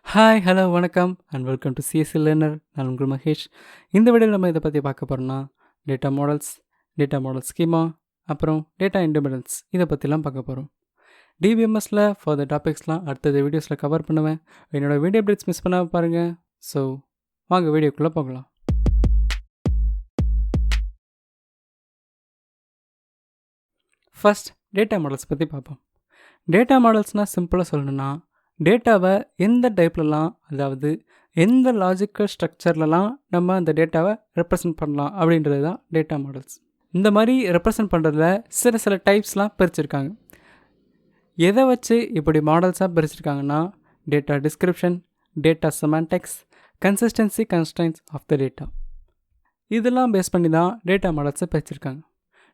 Hi, hello, வணக்கம் and welcome to CSC learner. நான் உங்கள் மகேஷ். இந்த வீடியோவில் நம்ம இதை பற்றி பார்க்க போகிறோம்னா data models, data model schema, அப்புறம் டேட்டா இண்டிபெண்டன்ஸ் இதை பற்றிலாம் பார்க்க போகிறோம். டிபிஎம்எஸில் ஃபார் த டாபிக்ஸ்லாம் அடுத்தது வீடியோஸில் கவர் பண்ணுவேன். என்னோட வீடியோ அப்டேட்ஸ் மிஸ் பண்ணாமல் பாருங்கள். ஸோ வாங்க வீடியோக்குள்ளே போகலாம். ஃபர்ஸ்ட் டேட்டா மாடல்ஸ் பற்றி பார்ப்போம். டேட்டா மாடல்ஸ்னால் சிம்பிளாக சொல்லணும்னா டேட்டாவை எந்த டைப்லலாம், அதாவது எந்த லாஜிக்கல் ஸ்ட்ரக்சர்லலாம் நம்ம அந்த டேட்டாவை ரெப்ரசன்ட் பண்ணலாம் அப்படின்றது தான் டேட்டா மாடல்ஸ். இந்த மாதிரி ரெப்ரசன்ட் பண்ணுறதுல சில டைப்ஸ்லாம் பிரிச்சிருக்காங்க. எதை வச்சு இப்படி மாடல்ஸாக பிரிச்சிருக்காங்கன்னா data description, data semantics, consistency constraints of the data, இதெல்லாம் பேஸ் பண்ணி தான் டேட்டா மாடல்ஸை பிரிச்சிருக்காங்க.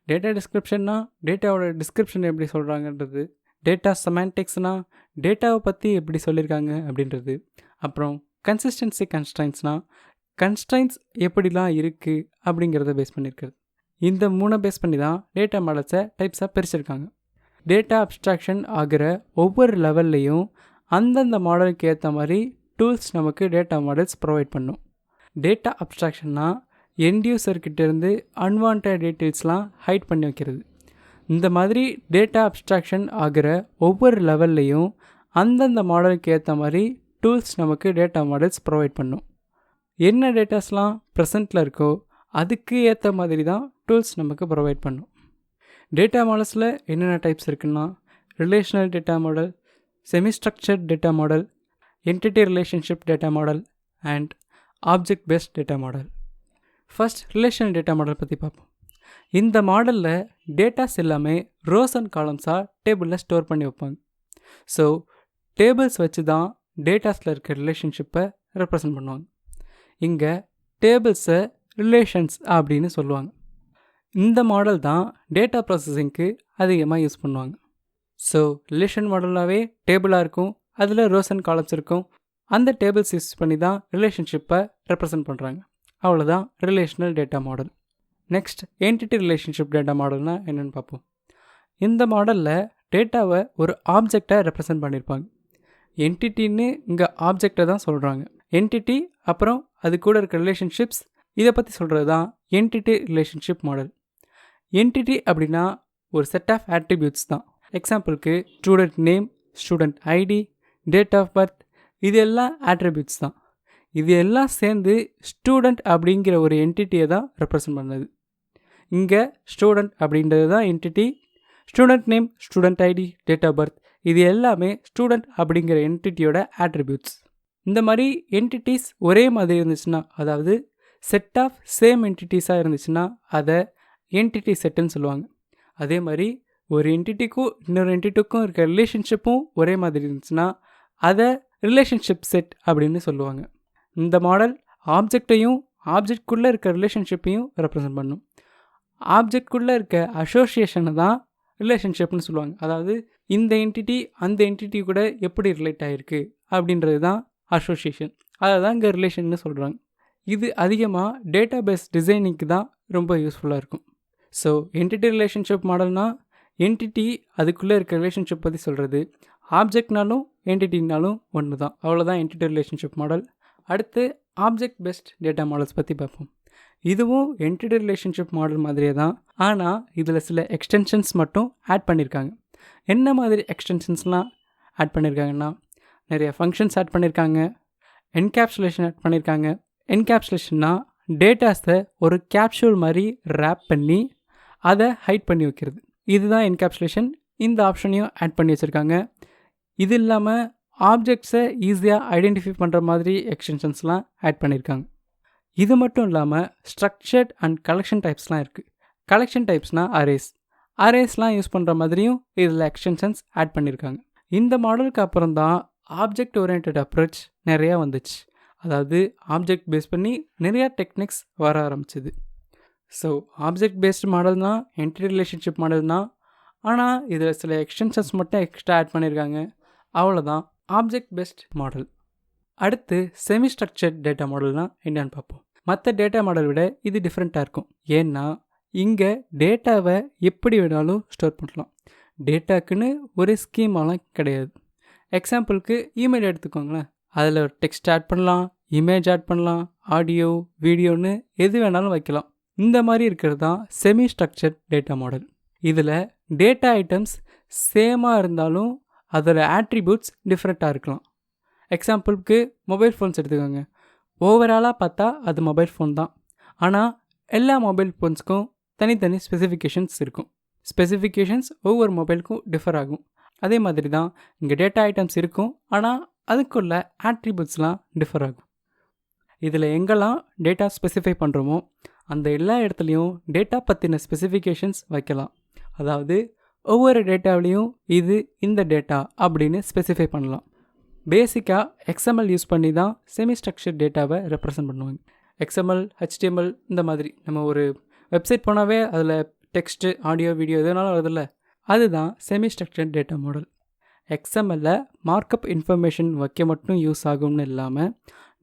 டேட்டா டிஸ்கிரிப்ஷன்னா டேட்டாவோட டிஸ்கிரிப்ஷன் எப்படி சொல்கிறாங்கன்றது, டேட்டா செமான்டிக்ஸ்னால் டேட்டாவை பற்றி எப்படி சொல்லியிருக்காங்க அப்படின்றது, அப்புறம் கன்சிஸ்டன்சி கன்ஸ்ட்ரைன்ட்ஸ்னால் கன்ஸ்ட்ரைன்ட்ஸ் எப்படிலாம் இருக்குது அப்படிங்கிறத பேஸ் பண்ணியிருக்கிறது. இந்த 3 பேஸ் பண்ணி தான் டேட்டா மாடல்ஸை டைப்ஸாக பிரிச்சிருக்காங்க. டேட்டா அப்ஸ்ட்ராக்ஷன் ஆகிற ஒவ்வொரு லெவல்லையும் அந்தந்த மாடலுக்கு ஏற்ற மாதிரி டூல்ஸ் நமக்கு டேட்டா மாடல்ஸ் ப்ரொவைட் பண்ணும். டேட்டா அப்ஸ்ட்ராக்ஷன்னா எண்ட் யூசர்கிட்டேருந்து அன்வான்ட் டீட்டெயில்ஸ்லாம் ஹைட் பண்ணி வைக்கிறது. இந்த மாதிரி டேட்டா அப்ஸ்ட்ராக்ஷன் ஆகிற ஒவ்வொரு லெவல்லையும் அந்தந்த மாடலுக்கு ஏற்ற மாதிரி டூல்ஸ் நமக்கு டேட்டா மாடல்ஸ் ப்ரொவைட் பண்ணும். என்ன டேட்டாஸ்லாம் ப்ரெசண்ட்டில் இருக்கோ அதுக்கு ஏற்ற மாதிரி தான் டூல்ஸ் நமக்கு ப்ரொவைட் பண்ணும். டேட்டா மாடல்ஸில் என்னென்ன டைப்ஸ் இருக்குன்னா relational data model, semi structured data model, entity relationship data model and object based data model. First relational data model பற்றி பார்ப்போம். இந்த மாடலில் டேட்டாஸ் எல்லாமே ரோஸ் அண்ட் காலம்ஸாக டேபிளில் ஸ்டோர் பண்ணி வைப்பாங்க. ஸோ டேபிள்ஸ் வச்சு தான் டேட்டாஸில் இருக்க ரிலேஷன்ஷிப்பை ரெப்ரசன்ட் பண்ணுவாங்க. இங்கே டேபிள்ஸை ரிலேஷன்ஸ் அப்படின்னு சொல்லுவாங்க. இந்த மாடல் தான் டேட்டா ப்ராசஸிங்க்கு அதிகமாக யூஸ் பண்ணுவாங்க. ஸோ ரிலேஷன் மாடல்னாவே டேபிளாக இருக்கும், அதில் ரோஸ் அண்ட் காலம்ஸ் இருக்கும். அந்த டேபிள்ஸ் யூஸ் பண்ணி தான் ரிலேஷன்ஷிப்பை ரெப்ரசன்ட் பண்ணுறாங்க. அவ்வளோதான் relational data model. Next entity relationship data மாடல்னால் என்னென்னு பார்ப்போம். இந்த மாடலில் டேட்டாவை ஒரு ஆப்ஜெக்டை ரெப்ரசன்ட் பண்ணியிருப்பாங்க. என்டிட்டின்னு இங்கே ஆப்ஜெக்டை தான் சொல்கிறாங்க. என்டிட்டி அப்புறம் அது கூட இருக்க ரிலேஷன்ஷிப்ஸ் இதை பற்றி சொல்கிறது தான் என்டிட்டி ரிலேஷன்ஷிப் மாடல். என்டிட்டி அப்படின்னா ஒரு செட் ஆஃப் ஆட்ரிபியூட்ஸ் தான். எக்ஸாம்பிளுக்கு student name, student ID, date of birth, இது எல்லாம் ஆட்ரிபியூட்ஸ் தான். இது எல்லாம் சேர்ந்து ஸ்டூடெண்ட் அப்படிங்கிற ஒரு என்டிட்டியை தான் ரெப்ரசன்ட் பண்ணுது. இங்கே ஸ்டூடெண்ட் அப்படின்றது தான் entity. Student name, student ID, date of birth, இது எல்லாமே ஸ்டூடெண்ட் அப்படிங்கிற என்டிட்டியோட ஆட்ரிபியூட்ஸ். இந்த மாதிரி என்டிட்டிஸ் ஒரே மாதிரி இருந்துச்சுன்னா, அதாவது செட் ஆஃப் சேம் என்டிட்டிஸாக இருந்துச்சுன்னா அதை என்டிட்டி செட்டுன்னு சொல்லுவாங்க. அதே மாதிரி ஒரு என்டிட்டிக்கும் இன்னொரு என்டிட்டிக்கும் இருக்க ரிலேஷன்ஷிப்பும் ஒரே மாதிரி இருந்துச்சுன்னா அதை ரிலேஷன்ஷிப் செட் அப்படின்னு சொல்லுவாங்க. இந்த மாடல் ஆப்ஜெக்டையும் ஆப்ஜெக்ட்குள்ளே இருக்க ரிலேஷன்ஷிப்பையும் ரெப்ரசன்ட் பண்ணும். ஆப்ஜெக்ட்குள்ளே இருக்க அசோசியேஷனை தான் ரிலேஷன்ஷிப்னு சொல்லுவாங்க. அதாவது இந்த என்டிட்டி அந்த என்டிட்டி கூட எப்படி ரிலேட் ஆகிருக்கு அப்படின்றது தான் அசோசியேஷன். அதை தான் இங்கே ரிலேஷன்னு சொல்கிறாங்க. இது அதிகமாக டேட்டா பேஸ் டிசைனிங்க்கு தான் ரொம்ப யூஸ்ஃபுல்லாக இருக்கும். ஸோ என்டிட்டி ரிலேஷன்ஷிப் மாடல்னால் என்டிட்டி அதுக்குள்ளே இருக்க ரிலேஷன்ஷிப் பற்றி சொல்கிறது. ஆப்ஜெக்ட்னாலும் என்டிட்டினாலும் ஒன்று தான். அவ்வளோதான் என்டிட்டி ரிலேஷன்ஷிப் மாடல். அடுத்து ஆப்ஜெக்ட் பேஸ்ட் டேட்டா மாடல்ஸ் பற்றி பார்ப்போம். இதுவும் என்டிட்டி ரிலேஷன்ஷிப் மாடல் மாதிரியே தான், ஆனால் இதில் சில எக்ஸ்டென்ஷன்ஸ் மட்டும் ஆட் பண்ணியிருக்காங்க. என்ன மாதிரி எக்ஸ்டென்ஷன்ஸ்லாம் ஆட் பண்ணியிருக்காங்கன்னா நிறைய ஃபங்க்ஷன்ஸ் ஆட் பண்ணியிருக்காங்க, என்கேப்சுலேஷன் ஆட் பண்ணியிருக்காங்க. என்கேப்சுலேஷன்னா டேட்டாஸை ஒரு கேப்சூல் மாதிரி ரேப் பண்ணி அதை ஹைட் பண்ணி வைக்கிறது. இதுதான் என்கேப்சுலேஷன். இந்த ஆப்ஷனையும் ஆட் பண்ணி வச்சுருக்காங்க. இது இல்லாமல் ஆப்ஜெக்ட்ஸை ஈஸியாக ஐடென்டிஃபை பண்ணுற மாதிரி எக்ஸ்டென்ஷன்ஸ்லாம் ஆட் பண்ணியிருக்காங்க. இது மட்டும் இல்லாமல் ஸ்ட்ரக்சர்ட் அண்ட் கலெக்ஷன் டைப்ஸ்லாம் இருக்குது. கலெக்ஷன் டைப்ஸ்னால் அரேஸ்லாம் யூஸ் பண்ணுற மாதிரியும் இதில் எக்ஸ்டென்ஷன்ஸ் ஆட் பண்ணியிருக்காங்க. இந்த மாடலுக்கு அப்புறம் தான் ஆப்ஜெக்ட் ஓரியன்ட் அப்ரோச் நிறையா வந்துச்சு. அதாவது ஆப்ஜெக்ட் பேஸ் பண்ணி நிறையா டெக்னிக்ஸ் வர ஆரம்பிச்சிது. ஸோ ஆப்ஜெக்ட் பேஸ்டு மாடல் தான் என்டிட்டி ரிலேஷன்ஷிப் மாடல் தான், ஆனால் இதில் சில எக்ஸ்டென்ஷன்ஸ் மட்டும் எக்ஸ்ட்ரா ஆட் பண்ணியிருக்காங்க. அவ்வளோதான் ஆப்ஜெக்ட் பேஸ்ட் மாடல். அடுத்து செமி ஸ்ட்ரக்சர்ட் டேட்டா மாடல்னால் என்னென்னு பார்ப்போம். மற்ற டேட்டா மாடல் விட இது டிஃப்ரெண்ட்டாக இருக்கும். ஏன்னா இங்கே டேட்டாவை எப்படி வேணாலும் ஸ்டோர் பண்ணலாம். டேட்டாக்குன்னு ஒரு ஸ்கீமாலாம் கிடையாது. எக்ஸாம்பிளுக்கு இமெயில் எடுத்துக்கோங்களேன். அதில் ஒரு டெக்ஸ்ட் ஆட் பண்ணலாம், இமேஜ் ஆட் பண்ணலாம், ஆடியோ, வீடியோன்னு எது வேணாலும் வைக்கலாம். இந்த மாதிரி இருக்கிறது தான் செமி ஸ்ட்ரக்சர்ட் டேட்டா மாடல். இதில் டேட்டா ஐட்டம்ஸ் சேமாக இருந்தாலும் அதோட ஆட்ரிபியூட்ஸ் டிஃப்ரெண்ட்டாக இருக்கலாம். எக்ஸாம்பிளுக்கு மொபைல் ஃபோன்ஸ் எடுத்துக்கோங்க. ஓவராலாக பார்த்தா அது மொபைல் ஃபோன் தான். ஆனால் எல்லா மொபைல் ஃபோன்ஸுக்கும் தனித்தனி ஸ்பெசிஃபிகேஷன்ஸ் இருக்கும். ஸ்பெசிஃபிகேஷன்ஸ் ஒவ்வொரு மொபைலுக்கும் டிஃபர் ஆகும். அதே மாதிரி தான் இங்கே டேட்டா ஐட்டம்ஸ் இருக்கும், ஆனால் அதுக்குள்ள ஆட்ரிபியூட்ஸ்லாம் டிஃபர் ஆகும். இதில் எங்கெல்லாம் டேட்டா ஸ்பெசிஃபை பண்ணுறோமோ அந்த எல்லா இடத்துலையும் டேட்டா பற்றின ஸ்பெசிஃபிகேஷன்ஸ் வைக்கலாம். அதாவது ஒவ்வொரு டேட்டாவிலையும் இது இந்த டேட்டா அப்படின்னு ஸ்பெசிஃபை பண்ணலாம். பேசிக்காக எக்ஸ்எம்எல் யூஸ் பண்ணி தான் செமி ஸ்ட்ரக்சர் டேட்டாவை ரெப்ரசன்ட் பண்ணுவாங்க. எக்ஸ்எம்எல், ஹெச்டிஎம்எல் இந்த மாதிரி நம்ம ஒரு வெப்சைட் போனாவே அதில் டெக்ஸ்ட்டு, ஆடியோ, வீடியோ எதுனாலும் வருதில்ல, அதுதான் செமி ஸ்ட்ரக்சர்ட் டேட்டா மாடல். எக்ஸ்எம்எல்ல மார்க்கப் இன்ஃபர்மேஷன் வைக்க மட்டும் யூஸ் ஆகும்னு இல்லாமல்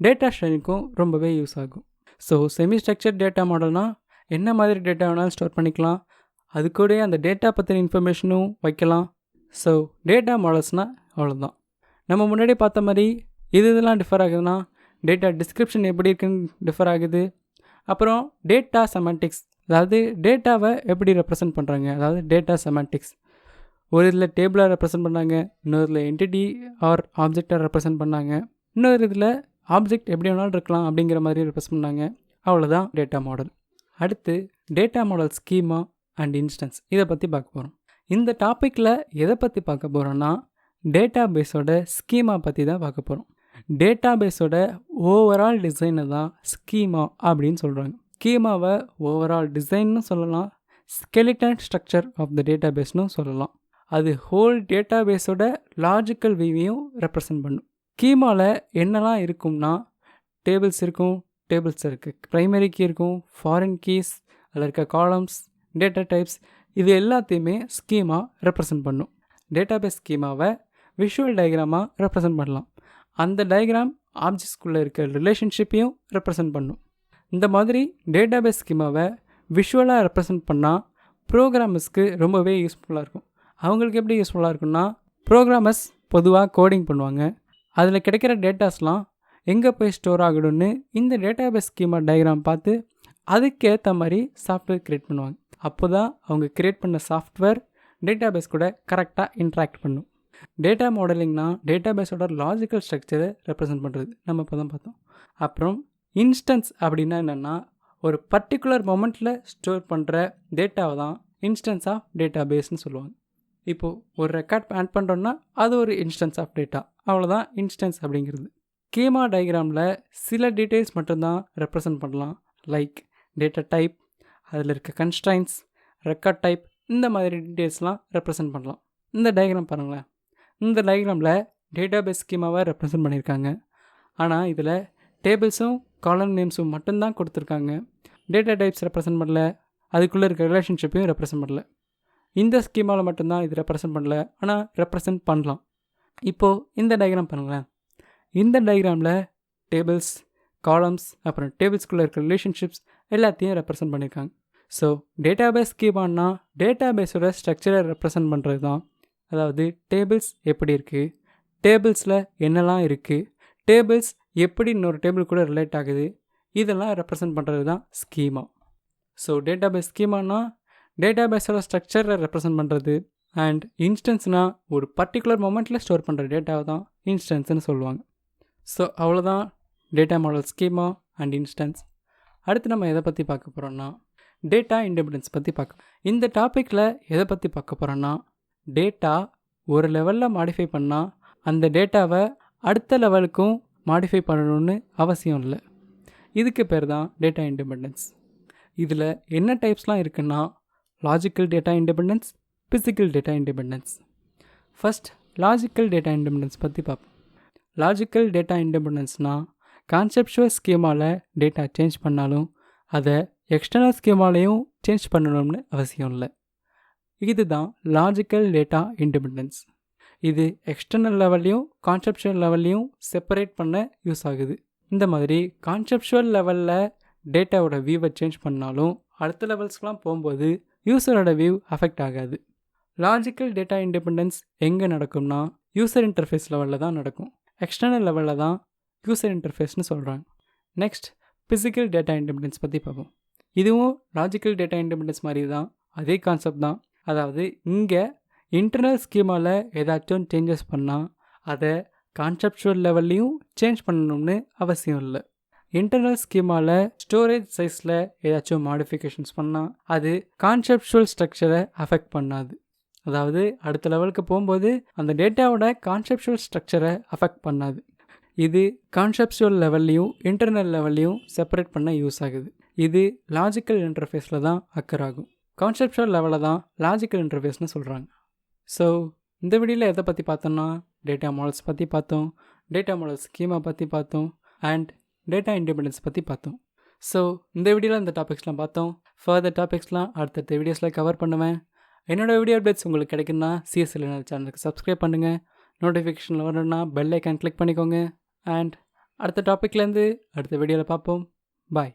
டேட்டா ஷேரிங்க்கும் ரொம்பவே யூஸ் ஆகும். ஸோ செமி ஸ்ட்ரக்சர்ட் டேட்டா மாடல்னால் என்ன மாதிரி டேட்டா வேணாலும் ஸ்டோர் பண்ணிக்கலாம், அது கூட அந்த டேட்டா பற்றின இன்ஃபர்மேஷனும் வைக்கலாம். ஸோ டேட்டா மாடல்ஸ்னால் அவ்வளோதான். நம்ம முன்னாடி பார்த்த மாதிரி இதெல்லாம் டிஃபர் ஆகுதுன்னா டேட்டா டிஸ்கிரிப்ஷன் எப்படி இருக்குன்னு டிஃபர் ஆகுது. அப்புறம் டேட்டா செமான்டிக்ஸ், அதாவது டேட்டாவை எப்படி ரெப்ரசன்ட் பண்ணுறாங்க, அதாவது டேட்டா செமான்டிக்ஸ். ஒரு இதில் டேபிளாக ரெப்ரசன்ட் பண்ணாங்க, இன்னொரு இதில் என்டிட்டி ஆர் ஆப்ஜெக்டாக ரெப்ரசன்ட் பண்ணாங்க, இன்னொரு இதில் ஆப்ஜெக்ட் எப்படி வேணாலும் இருக்கலாம் அப்படிங்கிற மாதிரி ரெப்ரசன்ட் பண்ணாங்க. அவ்வளோதான் டேட்டா மாடல். அடுத்து data model schema and instance, இதை பற்றி பார்க்க போகிறோம். இந்த டாப்பிக்கில் எதை பற்றி பார்க்க போகிறோன்னா டேட்டா பேஸோட ஸ்கீமா பற்றி தான் பார்க்க போகிறோம். டேட்டா பேஸோட ஓவரால் டிசைனை தான் ஸ்கீமா அப்படின்னு சொல்கிறாங்க. ஸ்கீமாவை ஓவரால் டிசைன்னு சொல்லலாம், skeleton structure of the data பேஸ்னு சொல்லலாம். அது ஹோல் டேட்டா பேஸோட லாஜிக்கல் வியூவையும் ரெப்ரசன்ட் பண்ணும். ஸ்கீமாவில் என்னெல்லாம் இருக்கும்னா டேபிள்ஸ் இருக்கும், டேபிள்ஸ் இருக்குது, ப்ரைமரி கீ இருக்கும், ஃபாரின் கீஸ், அதில் இருக்க காலம்ஸ், டேட்டா டைப்ஸ், இது எல்லாத்தையுமே ஸ்கீமா ரெப்ரசன்ட் பண்ணும். டேட்டா பேஸ் ஸ்கீமாவை விஷுவல் டயக்ராமாக ரெப்ரசன்ட் பண்ணலாம். அந்த டயக்ராம் ஆப்ஜெக்ட்ஸ்குள்ளே இருக்க ரிலேஷன்ஷிப்பையும் ரெப்ரசன்ட் பண்ணும். இந்த மாதிரி டேட்டா பேஸ் ஸ்கீமாவை விஷுவலாக ரெப்ரசன்ட் பண்ணால் ப்ரோக்ராமர்ஸ்க்கு ரொம்பவே யூஸ்ஃபுல்லாக இருக்கும். அவங்களுக்கு எப்படி யூஸ்ஃபுல்லாக இருக்குன்னா, ப்ரோக்ராமர்ஸ் பொதுவாக கோடிங் பண்ணுவாங்க. அதில் கிடைக்கிற டேட்டாஸ்லாம் எங்கே போய் ஸ்டோர் ஆகணும்னு இந்த டேட்டா பேஸ் ஸ்கீமா டயக்ராம் பார்த்து அதுக்கேற்ற மாதிரி சாஃப்ட்வேர் க்ரியேட் பண்ணுவாங்க. அப்போ தான் அவங்க க்ரியேட் பண்ண சாஃப்ட்வேர் டேட்டா பேஸ் கூட கரெக்டாக இன்ட்ராக்ட் பண்ணும். டேட்டா மாடலிங்னா டேட்டா பேஸோட லாஜிக்கல் ஸ்ட்ரக்சரை ரெப்ரசன்ட் பண்ணுறது நம்ம இப்போ தான் பார்த்தோம். அப்புறம் இன்ஸ்டன்ஸ் அப்படின்னா என்னென்னா, ஒரு பர்டிகுலர் மொமெண்ட்டில் ஸ்டோர் பண்ணுற டேட்டாவை தான் இன்ஸ்டன்ஸ் ஆஃப் டேட்டா பேஸ்ன்னு சொல்லுவாங்க. இப்போது ஒரு ரெக்கார்ட் ஆட் பண்ணுறோன்னா அது ஒரு இன்ஸ்டன்ஸ் ஆஃப் டேட்டா, அவ்வளோதான் இன்ஸ்டன்ஸ் அப்படிங்கிறது. ஸ்கீமா டயக்ராமில் சில டீட்டெயில்ஸ் மட்டும்தான் ரெப்ரசன்ட் பண்ணலாம், லைக் டேட்டா டைப், அதில் இருக்க கன்ஸ்ட்ரைன்ஸ், ரெக்கார்ட் டைப், இந்த மாதிரி டீட்டெயில்ஸ்லாம் ரெப்ரசன்ட் பண்ணலாம். இந்த டயக்ராம் பாருங்களேன். இந்த டயக்ராமில் டேட்டா பேஸ் ஸ்கீமாவை ரெப்ரசன்ட் பண்ணியிருக்காங்க. ஆனால் இதில் டேபிள்ஸும் காலம் நேம்ஸும் மட்டும்தான் கொடுத்துருக்காங்க. டேட்டா டைப்ஸ் ரெப்ரசன்ட் பண்ணல, அதுக்குள்ளே இருக்க ரிலேஷன்ஷிப்பையும் ரெப்ரசன்ட் பண்ணல. இந்த ஸ்கீமாவில் மட்டும்தான் இது ரெப்ரசன்ட் பண்ணல, ஆனால் ரெப்ரசன்ட் பண்ணலாம். இப்போது இந்த டயக்ராம் பாருங்களேன். இந்த டயக்ராமில் டேபிள்ஸ், காலம்ஸ், அப்புறம் டேபிள்ஸ்குள்ளே இருக்க ரிலேஷன்ஷிப்ஸ் எல்லாத்தையும் ரெப்ரசன்ட் பண்ணியிருக்காங்க. ஸோ டேட்டா பேஸ் ஸ்கீமானா டேட்டா பேஸோட ஸ்ட்ரக்சரை ரெப்ரசன்ட் பண்ணுறது தான். அதாவது டேபிள்ஸ் எப்படி இருக்குது, டேபிள்ஸில் என்னெல்லாம் இருக்குது, டேபிள்ஸ் எப்படி இன்னொரு டேபிள் கூட ரிலேட் ஆகுது, இதெல்லாம் ரெப்ரசன்ட் பண்ணுறது தான் ஸ்கீமா. ஸோ டேட்டா பேஸ் ஸ்கீமானா டேட்டா பேஸோட ஸ்ட்ரக்சரை ரெப்ரசன்ட் பண்ணுறது, அண்ட் இன்ஸ்டன்ஸ்னால் ஒரு பர்டிகுலர் மொமெண்ட்டில் ஸ்டோர் பண்ணுற டேட்டாவை தான் இன்ஸ்டன்ஸ்னு சொல்லுவாங்க. ஸோ அவ்வளோதான் data model schema and instance. அடுத்து நம்ம எதை பற்றி பார்க்க போகிறோன்னா டேட்டா இண்டிபெண்டன்ஸ் பற்றி பார்க்க. இந்த டாப்பிக்கில் எதை பற்றி பார்க்க போகிறோன்னா, டேட்டா ஒரு லெவலில் மாடிஃபை பண்ணால் அந்த டேட்டாவை அடுத்த லெவலுக்கும் மாடிஃபை பண்ணணும்னு அவசியம் இல்லை. இதுக்கு பேர் தான் டேட்டா இண்டிபெண்டன்ஸ். இதில் என்ன டைப்ஸ்லாம் இருக்குன்னா, logical data independence, physical data independence. First logical data independence பற்றி பார்ப்போம். லாஜிக்கல் டேட்டா இண்டிபெண்டன்ஸ்னால் கான்செப்சுவல் ஸ்கீமாவில் டேட்டா சேஞ்ச் பண்ணாலும் அதை எக்ஸ்டர்னல் ஸ்கீமாலையும் சேஞ்ச் பண்ணணும்னு அவசியம் இல்லை. இதுதான் லாஜிக்கல் டேட்டா இண்டிபெண்டன்ஸ். இது எக்ஸ்டர்னல் லெவல்லையும் கான்செப்சுவல் லெவல்லையும் செப்பரேட் பண்ண யூஸ் ஆகுது. இந்த மாதிரி கான்செப்சுவல் லெவலில் டேட்டாவோட வியூவை சேஞ்ச் பண்ணாலும் அடுத்த லெவல்ஸ்க்கெலாம் போகும்போது யூசரோட வியூ அஃபெக்ட் ஆகாது. லாஜிக்கல் டேட்டா இண்டிபெண்டன்ஸ் எங்கே நடக்கும்னா யூசர் இன்டர்ஃபேஸ் லெவலில் தான் நடக்கும். எக்ஸ்டர்னல் லெவலில் தான் யூசர் இன்டர்ஃபேஸ்னு சொல்கிறாங்க. நெக்ஸ்ட் ஃபிசிக்கல் டேட்டா இண்டிபெண்டன்ஸ் பற்றி பார்ப்போம். இதுவும் லாஜிக்கல் டேட்டா இண்டிபெண்டன்ஸ் மாதிரி தான், அதே கான்செப்ட் தான். அதாவது இங்கே இன்டர்னல் ஸ்கீமாவில் ஏதாச்சும் சேஞ்சஸ் பண்ணால் அதை கான்செப்சுவல் லெவல்லையும் சேஞ்ச் பண்ணணும்னு அவசியம் இல்லை. இன்டர்னல் ஸ்கீமாவில் ஸ்டோரேஜ் சைஸில் ஏதாச்சும் மாடிஃபிகேஷன்ஸ் பண்ணால் அது கான்செப்சுவல் ஸ்ட்ரக்சரை அஃபெக்ட் பண்ணாது. அதாவது அடுத்த லெவலுக்கு போகும்போது அந்த டேட்டாவோட கான்செப்சுவல் ஸ்ட்ரக்சரை அஃபெக்ட் பண்ணாது. இது கான்செப்சுவல் லெவல்லையும் இன்டர்னல் லெவல்லையும் செப்பரேட் பண்ண யூஸ் ஆகுது. இது லாஜிக்கல் இன்டர்ஃபேஸில் தான் அக்கர் ஆகும். கான்செப்சுவல் லெவலில் தான் லாஜிக்கல் இன்டர்ஃபேஸ்னு சொல்கிறாங்க. ஸோ இந்த வீடியோவில் எதை பற்றி பார்த்தோம்னா டேட்டா மாடல்ஸ் பற்றி பார்த்தோம், டேட்டா மாடல் ஸ்கீமா பற்றி பார்த்தோம், அண்ட் டேட்டா இண்டிபெண்டன்ஸ் பற்றி பார்த்தோம். ஸோ இந்த வீடியோவில் இந்த டாபிக்ஸ்லாம் பார்த்தோம். ஃபர்தர் டாபிக்ஸ்லாம் அடுத்தடுத்த வீடியோஸில் கவர் பண்ணுவேன். என்னோடய வீடியோ அப்டேட்ஸ் உங்களுக்கு கிடைக்குன்னா சிஎஸ்எல் சேனலுக்கு சப்ஸ்கிரைப் பண்ணுங்கள். நோட்டிஃபிகேஷனில் வரணுன்னா பெல் ஐக்கான் கிளிக் பண்ணிக்கோங்க. அண்ட் அடுத்த டாப்பிக்லேருந்து அடுத்த வீடியோவில் பார்ப்போம். பாய்.